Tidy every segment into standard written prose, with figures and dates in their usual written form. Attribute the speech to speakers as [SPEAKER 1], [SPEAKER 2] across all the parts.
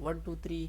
[SPEAKER 1] 1 2 3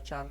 [SPEAKER 1] 4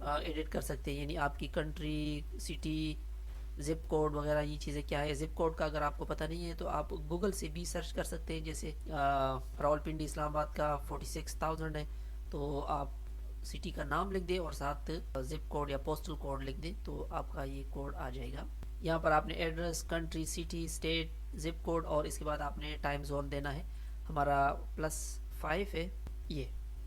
[SPEAKER 1] edit کر سکتے ہیں، یعنی آپ کی کنٹری، سٹی، زپ کوڈ وغیرہ یہ چیزیں کیا ہے. زپ کوڈ کا اگر آپ کو پتہ نہیں ہے تو آپ گوگل سے بھی سرچ کر سکتے ہیں. جیسے راولپنڈی اسلام آباد کا 46,000 ہے، تو آپ سٹی کا نام لکھ دیں اور ساتھ زپ کوڈ یا پوسٹل کوڈ لکھ دیں تو آپ کا یہ کوڈ آ جائے گا. یہاں پر آپ نے address, country, city, state, zip code اور اس کے بعد آپ نے ٹائم زون دینا ہے. ہمارا +5 ہے یہ،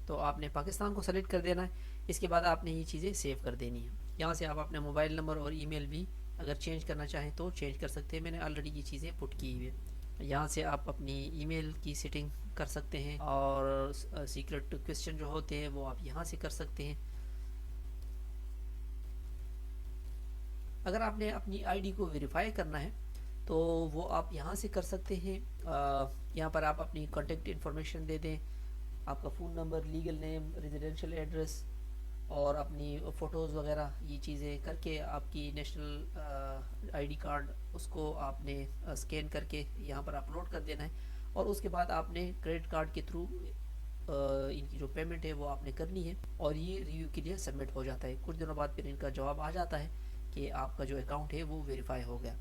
[SPEAKER 1] تو آپ نے پاکستان کو سلیکٹ کر دینا ہے. اس کے بعد آپ نے یہ چیزیں سیو کر دینی ہیں. یہاں سے آپ اپنے موبائل نمبر اور ای میل بھی اگر چینج کرنا چاہیں تو چینج کر سکتے ہیں. میں نے آلریڈی یہ چیزیں پٹ کی ہوئی ہیں. یہاں سے آپ اپنی ای میل کی سیٹنگ کر سکتے ہیں اور سیکرٹ کویسچن جو ہوتے ہیں وہ آپ یہاں سے کر سکتے ہیں. اگر آپ نے اپنی آئی ڈی کو ویریفائی کرنا ہے تو وہ آپ یہاں سے کر سکتے ہیں. یہاں پر آپ اپنی کانٹیکٹ انفارمیشن دے دیں، آپ کا فون نمبر، لیگل نیم، ریزیڈینشیل ایڈریس اور اپنی فوٹوز وغیرہ یہ چیزیں کر کے آپ کی نیشنل آئی ڈی کارڈ اس کو آپ نے اسکین کر کے یہاں پر اپلوڈ کر دینا ہے. اور اس کے بعد آپ نے کریڈٹ کارڈ کے تھرو ان کی جو پیمنٹ ہے وہ آپ نے کرنی ہے اور یہ ریویو کے لیے سبمٹ ہو جاتا ہے. کچھ دنوں بعد پھر ان کا جواب آ جاتا ہے کہ آپ کا جو اکاؤنٹ ہے وہ ویریفائی ہو گیا.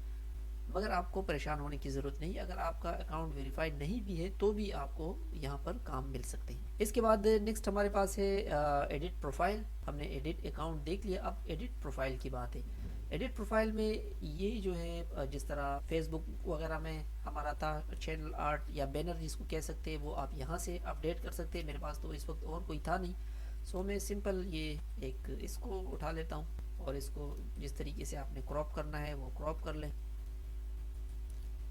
[SPEAKER 1] مگر آپ کو پریشان ہونے کی ضرورت نہیں. اگر آپ کا اکاؤنٹ ویریفائی نہیں بھی ہے تو بھی آپ کو یہاں پر کام مل سکتے ہیں. اس کے بعد نیکسٹ ہمارے پاس ہے ایڈٹ پروفائل. ہم نے ایڈٹ اکاؤنٹ دیکھ لیا، اب ایڈٹ پروفائل کی بات ہے. ایڈٹ پروفائل میں یہ جو ہے جس طرح فیس بک وغیرہ میں ہمارا تھا چینل آرٹ یا بینر جس کو کہہ سکتے ہیں، وہ آپ یہاں سے اپڈیٹ کر سکتے ہیں. میرے پاس تو اس وقت اور کوئی تھا نہیں، سو میں سمپل یہ ایک اس کو اٹھا لیتا ہوں اور اس کو جس طریقے سے آپ نے کراپ کرنا ہے وہ کراپ کر لیں.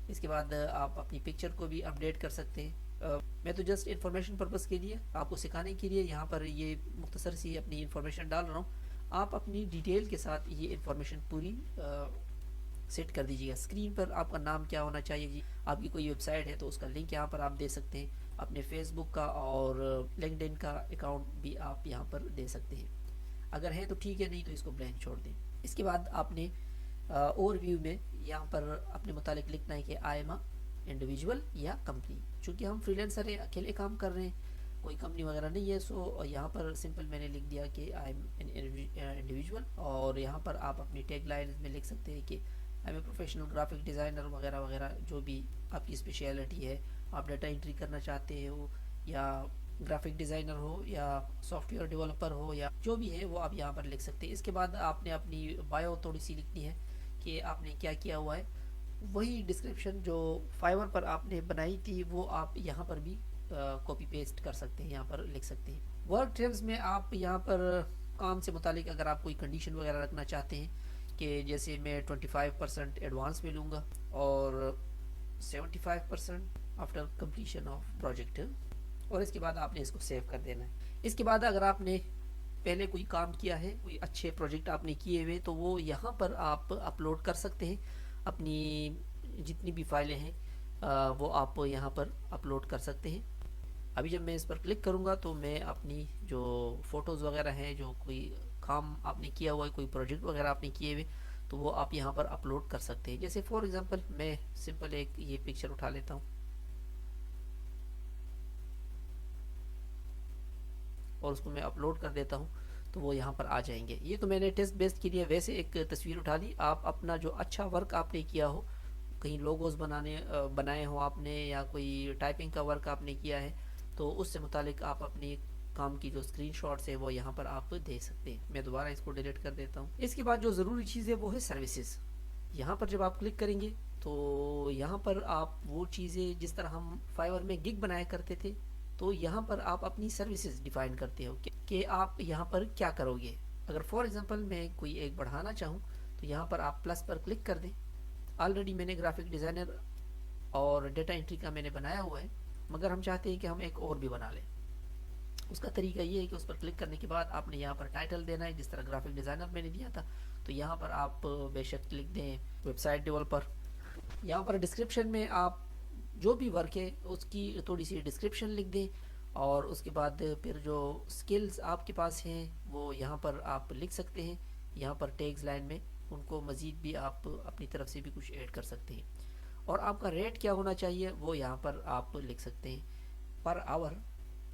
[SPEAKER 1] اس کے بعد آپ اپنی پکچر کو بھی اپڈیٹ کر سکتے ہیں. میں تو جسٹ انفارمیشن پرپس کے لیے آپ کو سکھانے کے لیے یہاں پر یہ مختصر سی اپنی انفارمیشن ڈال رہا ہوں. آپ اپنی ڈیٹیل کے ساتھ یہ انفارمیشن پوری سیٹ کر دیجیے گا. اسکرین پر آپ کا نام کیا ہونا چاہیے جی، آپ کی کوئی ویب سائٹ ہے تو اس کا لنک یہاں پر آپ دے سکتے ہیں. اپنے فیس بک کا اور لنکڈ ان کا اکاؤنٹ بھی آپ یہاں پر دے سکتے ہیں. اگر ہے تو ٹھیک ہے، نہیں تو اس کو بلینک چھوڑ دیں. اس کے بعد آپ نے اوور ویو میں یہاں پر اپنے متعلق لکھنا ہے کہ آئی ایم انڈیویجول یا کمپنی. چونکہ ہم فری لینسر ہیں، اکیلے کام کر رہے ہیں، کوئی کمپنی وغیرہ نہیں ہے، سو یہاں پر سمپل میں نے لکھ دیا کہ آئی ایم انڈیویجول. اور یہاں پر آپ اپنی ٹیگ لائن میں لکھ سکتے ہیں کہ I am a professional graphic designer وغیرہ وغیرہ، جو بھی آپ کی اسپیشلٹی ہے. آپ ڈیٹا انٹری کرنا چاہتے ہو یا گرافک ڈیزائنر ہو یا سافٹ ویئر ڈیولپر ہو یا جو بھی ہے وہ آپ یہاں پر لکھ سکتے ہیں. اس کے بعد آپ نے اپنی بایو تھوڑی سی لکھنی ہے کہ آپ نے کیا کیا ہوا ہے. وہی ڈسکرپشن جو فائور پر آپ نے بنائی تھی وہ آپ یہاں پر بھی کاپی پیسٹ کر سکتے ہیں، یہاں پر لکھ سکتے ہیں. ورک ٹرمز میں آپ یہاں پر کام سے متعلق اگر آپ کوئی کنڈیشن وغیرہ رکھنا چاہتے ہیں کہ جیسے میں 25% ایڈوانس میں لوں گا اور 75% آفٹر کمپلیشن آف پروجیکٹ، اور اس کے بعد آپ نے اس کو سیو کر دینا ہے. اس کے بعد اگر آپ نے پہلے کوئی کام کیا ہے، کوئی اچھے پروجیکٹ آپ نے کیے ہوئے، تو وہ یہاں پر آپ اپلوڈ کر سکتے ہیں. اپنی جتنی بھی فائلیں ہیں وہ آپ یہاں پر اپلوڈ کر سکتے ہیں. ابھی جب میں اس پر کلک کروں گا تو میں اپنی جو فوٹوز وغیرہ ہیں، جو کوئی کام آپ نے کیا ہوا ہے، کوئی پروجیکٹ وغیرہ آپ نے کیے ہوئے، تو وہ آپ یہاں پر اپلوڈ کر سکتے ہیں. جیسے فار ایگزامپل میں سمپل ایک یہ پکچر اٹھا لیتا ہوں اور اس کو میں اپلوڈ کر دیتا ہوں تو وہ یہاں پر آ جائیں گے. یہ تو میں نے ٹیسٹ بیسڈ کے لیے ویسے ایک تصویر اٹھا لی. آپ اپنا جو اچھا ورک آپ نے کیا ہو، کہیں لوگوز بنائے ہوں آپ نے یا کوئی ٹائپنگ کا ورک آپ نے کیا ہے، تو اس سے متعلق آپ اپنی کام کی جو اسکرین شاٹس ہے وہ یہاں پر آپ دے سکتے ہیں. میں دوبارہ اس کو ڈیلیٹ کر دیتا ہوں. اس کے بعد جو ضروری چیز ہے وہ ہے سروسز. یہاں پر جب آپ کلک کریں گے تو یہاں پر آپ وہ چیزیں جس طرح ہم فائیور میں گگ بنایا کرتے تھے، تو یہاں پر آپ اپنی سروسز ڈیفائن کرتے ہو کہ آپ یہاں پر کیا کرو گے. اگر فار ایگزامپل میں کوئی ایک بڑھانا چاہوں تو یہاں پر آپ پلس پر کلک کر دیں. آلریڈی میں نے گرافک ڈیزائنر اور ڈیٹا انٹری کا میں نے بنایا ہوا ہے، مگر ہم چاہتے ہیں کہ ہم ایک اور بھی بنا لیں. اس کا طریقہ یہ ہے کہ اس پر کلک کرنے کے بعد آپ نے یہاں پر ٹائٹل دینا ہے جس طرح گرافک ڈیزائنر میں نے دیا تھا. تو یہاں پر آپ بے شک لکھ دیں ویب سائٹ ڈیولپر. یہاں پر ڈسکرپشن میں آپ جو بھی ورک ہے اس کی تھوڑی سی ڈسکرپشن لکھ دیں اور اس کے بعد پھر جو سکلز آپ کے پاس ہیں وہ یہاں پر آپ لکھ سکتے ہیں. یہاں پر ٹیگز لائن میں ان کو مزید بھی آپ اپنی طرف سے بھی کچھ ایڈ کر سکتے ہیں. اور آپ کا ریٹ کیا ہونا چاہیے وہ یہاں پر آپ لکھ سکتے ہیں. پر آور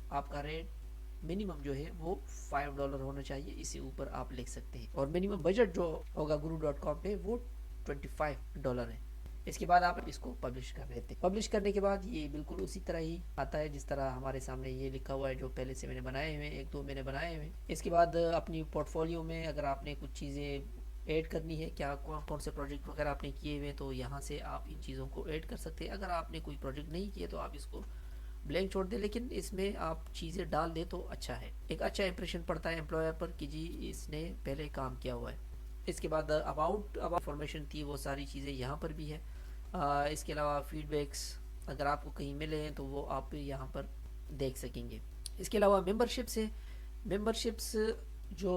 [SPEAKER 1] آپ کا ریٹ منیمم جو ہے وہ $5 ہونا چاہیے، اس سے اوپر آپ لکھ سکتے ہیں، اور منیمم بجٹ جو ہوگا guru.com پہ وہ $25 ہے۔ اس کے بعد آپ اس کو پبلش کر دیتے ہیں۔ پبلش کرنے کے بعد یہ بالکل اسی طرح ہی آتا ہے جس طرح ہمارے سامنے یہ لکھا ہوا ہے جو پہلے سے میں نے بنائے ہوئے ہیں، ایک دو میں نے بنائے ہوئے ہیں۔ اس کے بعد اپنی پورٹ فولیو میں اگر آپ نے کچھ چیزیں ایڈ کرنی ہے، کیا کون سے پروجیکٹ وغیرہ آپ نے کیے ہوئے، تو یہاں سے آپ ان چیزوں کو ایڈ کر سکتے ہیں۔ اگر آپ نے کوئی پروجیکٹ نہیں کیے تو آپ اس کو بلینک چھوڑ دیں، لیکن اس میں آپ چیزیں ڈال دیں تو اچھا ہے، ایک اچھا امپریشن پڑتا ہے امپلائر پر کہ جی اس نے پہلے کام کیا ہوا ہے۔ اس کے بعد اباؤٹ انفارمیشن تھی وہ ساری چیزیں یہاں پر بھی ہے۔ اس کے علاوہ فیڈ بیکس اگر آپ کو کہیں ملے ہیں تو وہ آپ یہاں پر دیکھ سکیں گے۔ اس کے علاوہ ممبرشپس ہے، ممبرشپس جو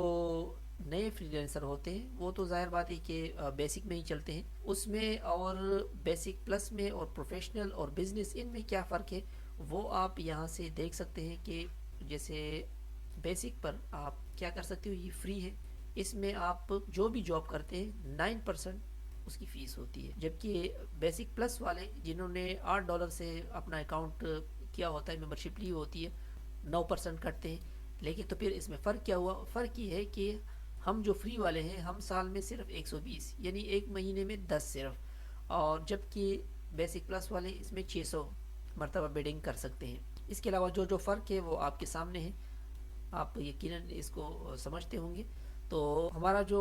[SPEAKER 1] نئے فریلانسر ہوتے ہیں وہ تو ظاہر بات ہے کہ بیسک میں ہی چلتے ہیں، اس میں اور بیسک پلس میں اور پروفیشنل اور بزنس ان میں کیا فرق ہے وہ آپ یہاں سے دیکھ سکتے ہیں کہ جیسے بیسک پر آپ کیا کر سکتے ہو، یہ فری ہے، اس میں آپ جو بھی جاب کرتے ہیں 9% اس کی فیس ہوتی ہے، جبکہ بیسک پلس والے جنہوں نے $8 سے اپنا اکاؤنٹ کیا ہوتا ہے، ممبرشپ لی ہوتی ہے، 9% کٹتے ہیں۔ لیکن تو پھر اس میں فرق کیا ہوا؟ فرق یہ ہے کہ ہم جو فری والے ہیں ہم سال میں صرف 120 یعنی ایک مہینے میں 10 صرف، اور جبکہ بیسک پلس والے اس میں 600 مرتبہ بیڈنگ کر سکتے ہیں۔ اس کے علاوہ جو فرق ہے وہ آپ کے سامنے ہے، آپ یقیناً اس کو سمجھتے ہوں گے۔ تو ہمارا جو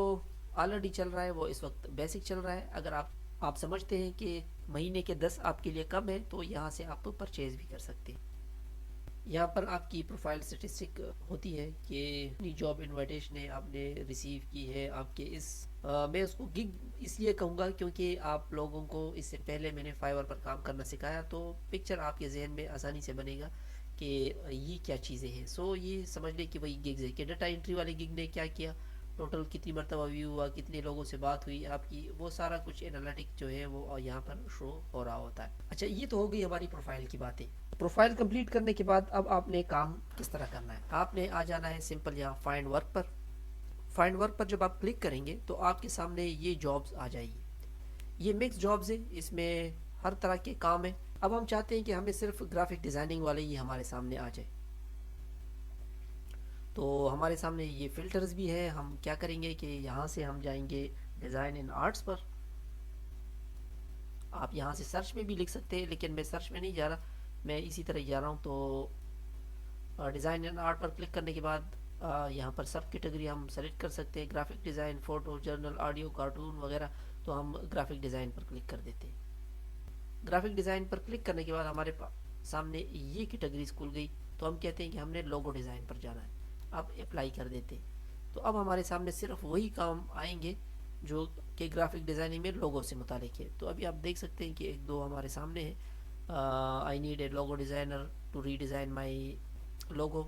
[SPEAKER 1] آلریڈی چل رہا ہے وہ اس وقت بیسک چل رہا ہے، اگر آپ سمجھتے ہیں کہ مہینے کے 10 آپ کے لیے کم ہے تو یہاں سے آپ پرچیز بھی کر سکتے ہیں۔ یہاں پر آپ کی پروفائل سٹیٹسٹک ہوتی ہے کہ اپنی جاب انویٹیشن آپ نے ریسیو کی ہے آپ کے اس میں اس کو گگ اس لیے کہوں گا کیونکہ آپ لوگوں کو اس سے پہلے میں نے فائور پر کام کرنا سکھایا، تو پکچر آپ کے ذہن میں آسانی سے بنے گا کہ یہ کیا چیزیں ہیں۔ سو یہ سمجھ لیں کہ وہی گگز ہے کہ ڈیٹا انٹری والے گگ نے کیا کیا، ٹوٹل کتنی مرتبہ ویو ہوا، کتنے لوگوں سے بات ہوئی آپ کی، وہ سارا کچھ انالیٹک جو ہے وہ یہاں پر شو ہو رہا ہوتا ہے۔ اچھا، یہ تو ہو گئی ہماری پروفائل کی باتیں۔ پروفائل کمپلیٹ کرنے کے بعد اب آپ نے کام کس طرح کرنا ہے؟ آپ نے آ جانا ہے سمپل یہاں فائنڈ ورک پر۔ فائنڈ ورک پر جب آپ کلک کریں گے تو آپ کے سامنے یہ جابز آ جائے گی، یہ مکس جابز ہیں، اس میں ہر طرح کے کام ہیں۔ اب ہم چاہتے ہیں کہ ہمیں صرف گرافک ڈیزائننگ والے ہی ہمارے سامنے آ جائے، تو ہمارے سامنے یہ فلٹرز بھی ہے۔ ہم کیا کریں گے کہ یہاں سے ہم جائیں گے ڈیزائن ان آرٹس پر، آپ یہاں سے سرچ میں بھی لکھ سکتے ہیں لیکن میں سرچ میں نہیں جا رہا، میں اسی طرح جا رہا ہوں۔ تو design and art per click کرنے کے بعد یہاں پر سب کیٹیگری ہم سلیکٹ کر سکتے ہیں، graphic design, photo, journal, audio, cartoon وغیرہ، تو ہم گرافک ڈیزائن پر کلک کر دیتے ہیں۔ گرافک ڈیزائن پر کلک کرنے کے بعد ہمارے سامنے یہ کیٹیگریز کھل گئی، تو ہم کہتے ہیں کہ ہم نے لوگو ڈیزائن پر جانا ہے، اب اپلائی کر دیتے ہیں۔ تو اب ہمارے سامنے صرف وہی کام آئیں گے جو کہ گرافک ڈیزائننگ میں لوگو سے متعلق ہے۔ تو ابھی آپ دیکھ سکتے ہیں کہ ایک دو ہمارے سامنے ہیں، I need a logo designer to redesign my logo,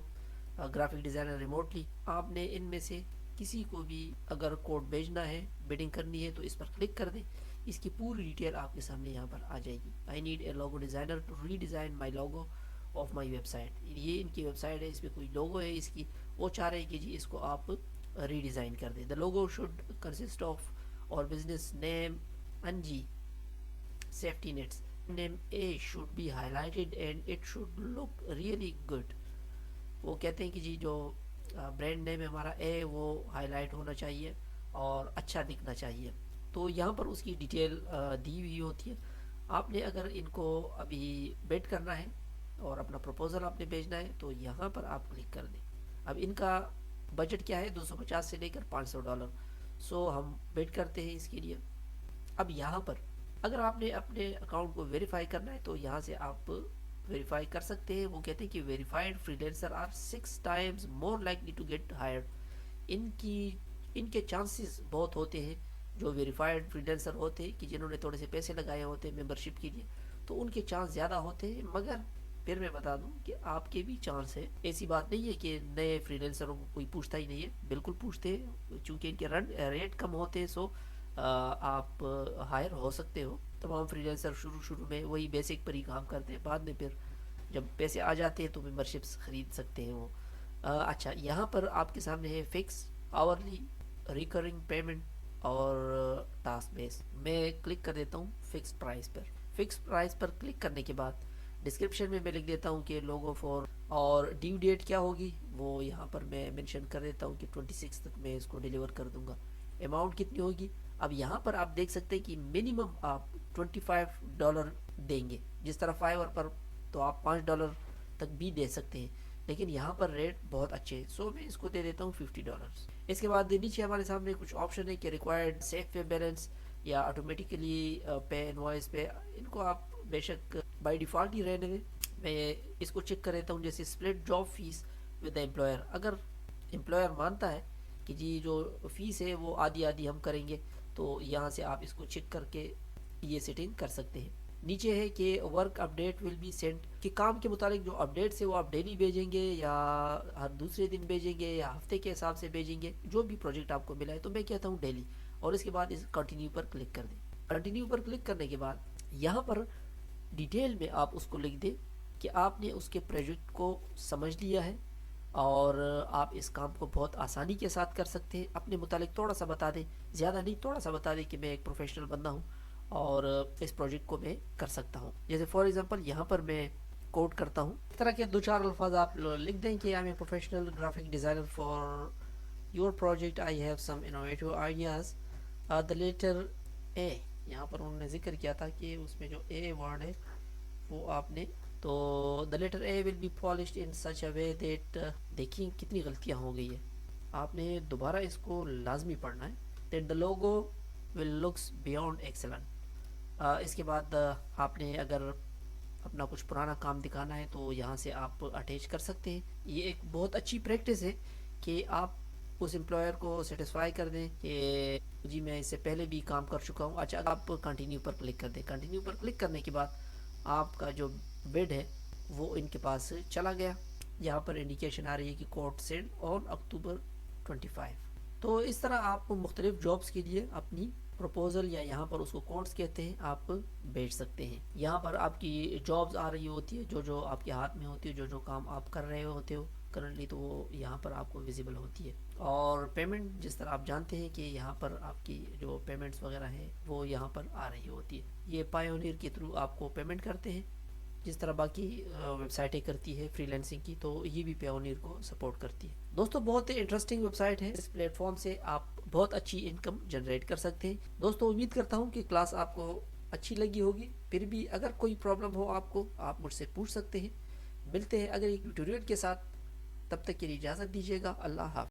[SPEAKER 1] graphic designer remotely. آپ نے ان میں سے کسی کو بھی اگر کوڈ بھیجنا ہے، بیڈنگ کرنی ہے، تو اس پر کلک کر دیں، اس کی پوری ڈیٹیل آپ کے سامنے یہاں پر آ جائے گی۔ I need a logo designer to redesign my logo of my website, یہ ان کی ویب سائٹ ہے، اس پہ کوئی لوگو ہے اس کی، وہ چاہ رہے ہیں کہ جی اس کو آپ ری ڈیزائن کر دیں۔ The logo should consist of our business name N G safety nets, name A should be highlighted and it should look really good۔ وہ کہتے ہیں کہ جی جو برانڈ نیم ہے ہمارا اے وہ ہائی لائٹ ہونا چاہیے اور اچھا دکھنا چاہیے، تو یہاں پر اس کی ڈیٹیل دی ہوئی ہوتی ہے۔ آپ نے اگر ان کو ابھی بیٹ کرنا ہے اور اپنا پروپوزل آپ نے بھیجنا ہے تو یہاں پر آپ کلک کر دیں۔ اب ان کا بجٹ کیا ہے؟ $250 سے لے کر $500، سو ہم بیٹ کرتے ہیں اس کے لیے۔ اب یہاں پر اگر آپ نے اپنے اکاؤنٹ کو ویریفائی کرنا ہے تو یہاں سے آپ ویریفائی کر سکتے ہیں۔ وہ کہتے ہیں کہ verified freelancer are 6 times more likely to get hired۔ ان کے چانسز بہت ہوتے ہیں جو ویریفائڈ فریلانسر ہوتے ہیں کہ جنہوں نے تھوڑے سے پیسے لگائے ہوتے ہیں ممبرشپ کے لیے، تو ان کے چانس زیادہ ہوتے ہیں۔ مگر پھر میں بتا دوں کہ آپ کے بھی چانس ہے، ایسی بات نہیں ہے کہ نئے فریلانسروں کو کوئی پوچھتا ہی نہیں ہے، بالکل پوچھتے ہیں، چونکہ ان کے ریٹ کم ہوتے ہیں، سو آپ ہائر ہو سکتے ہو۔ تمام فریلانسر شروع میں وہی بیسک پر ہی کام کرتے ہیں، بعد میں پھر جب پیسے آ جاتے ہیں تو ممبرشپس خرید سکتے ہیں وہ۔ اچھا، یہاں پر آپ کے سامنے ہے فکس، آورلی، ریکرنگ پیمنٹ اور ٹاسک بیس۔ میں کلک کر دیتا ہوں فکس پرائز پر۔ فکس پرائز پر کلک کرنے کے بعد ڈسکرپشن میں لکھ دیتا ہوں کہ لوگو فار اور ڈیو ڈیٹ کیا ہوگی وہ یہاں پر میں منشن کر دیتا ہوں کہ 26 تک میں اس کو ڈیلیور کر دوں گا. اماؤنٹ کتنی ہوگی؟ اب یہاں پر آپ دیکھ سکتے ہیں کہ منیمم آپ $25 دیں گے. جس طرح فائیور پر تو آپ $5 تک بھی دے سکتے ہیں، لیکن یہاں پر ریٹ بہت اچھے ہیں، سو میں اس کو دے دیتا ہوں $50. اس کے بعد نیچے ہمارے سامنے کچھ آپشن ہے کہ ریکوائرڈ سیف پے بیلنس یا آٹومیٹیکلی پے انوائس پے. ان کو آپ بے شک بائی ڈیفالٹ ہی رہنے دیں. میں اس کو چیک کر لیتا ہوں جیسے split job fees with the employer. اگر امپلائر مانتا ہے کہ جی جو فیس ہے وہ آدھی آدھی ہم کریں گے تو یہاں سے آپ اس کو چیک کر کے یہ سیٹنگ کر سکتے ہیں. نیچے ہے کہ work update will be sent, کہ کام کے متعلق جو اپڈیٹس ہے وہ آپ ڈیلی بھیجیں گے یا ہر دوسرے دن بھیجیں گے یا ہفتے کے حساب سے بھیجیں گے، جو بھی پروجیکٹ آپ کو ملا ہے. تو میں کہتا ہوں ڈیلی، اور اس کے بعد اس کنٹینیو پر کلک کر دیں. کنٹینیو پر کلک کرنے کے بعد یہاں پر ڈیٹیل میں آپ اس کو لکھ دیں کہ آپ نے اس کے پروجیکٹ کو سمجھ لیا ہے اور آپ اس کام کو بہت آسانی کے ساتھ کر سکتے ہیں. اپنے متعلق تھوڑا سا بتا دیں، زیادہ نہیں، تھوڑا سا بتا دیں کہ میں ایک پروفیشنل بندہ ہوں اور اس پروجیکٹ کو میں کر سکتا ہوں. جیسے فار ایگزامپل یہاں پر میں کوٹ کرتا ہوں، اس طرح کے دو چار الفاظ آپ لکھ دیں کہ I am a professional graphic designer for your project, I have some innovative ideas. The letter A, یہاں پر انہوں نے ذکر کیا تھا کہ اس میں جو اے ورڈ ہے وہ آپ نے، تو the letter A will be polished in such a way that, دیکھیں کتنی غلطیاں ہو گئی ہے، آپ نے دوبارہ اس کو لازمی پڑھنا ہے. That the logo will looks beyond excellent. اس کے بعد آپ نے اگر اپنا کچھ پرانا کام دکھانا ہے تو یہاں سے آپ اٹیچ کر سکتے ہیں. یہ ایک بہت اچھی پریکٹس ہے کہ آپ اس امپلائر کو سیٹسفائی کر دیں کہ جی میں اس سے پہلے بھی کام کر چکا ہوں. اچھا آپ کنٹینیو پر کلک کر دیں. کنٹینیو پر کلک کرنے کے بعد آپ کا جو بڈ ہے وہ ان کے پاس چلا گیا. یہاں پر انڈیکیشن آ رہی ہے کہ کوڈ سینڈ آن اکتوبر 25. تو اس طرح آپ مختلف جابس کے لیے اپنی پروپوزل یا یہاں پر اس کو کوڈس کہتے ہیں آپ بھیج سکتے ہیں. یہاں پر آپ کی جابز آ رہی ہوتی ہے، جو جو آپ کے ہاتھ میں ہوتی ہے، جو جو کام آپ کر رہے ہوتے ہو کرنٹلی، تو وہ یہاں پر آپ کو ویزیبل ہوتی ہے. اور پیمنٹ جس طرح آپ جانتے ہیں کہ یہاں پر آپ کی جو پیمنٹس وغیرہ ہیں وہ یہاں پر آ رہی ہوتی ہے. یہ پائیونیر کے تھرو آپ کو پیمنٹ کرتے ہیں جس طرح باقی ویب سائٹیں کرتی ہے فری لینسنگ کی، تو یہ بھی پیونیر کو سپورٹ کرتی ہے. دوستو بہت انٹرسٹنگ ویب سائٹ ہے، اس پلیٹ فارم سے آپ بہت اچھی انکم جنریٹ کر سکتے ہیں. دوستو امید کرتا ہوں کہ کلاس آپ کو اچھی لگی ہوگی. پھر بھی اگر کوئی پرابلم ہو آپ کو، آپ مجھ سے پوچھ سکتے ہیں. ملتے ہیں اگر ایک ٹیوٹوریل کے ساتھ، تب تک کے لیے اجازت دیجیے گا. اللہ حافظ.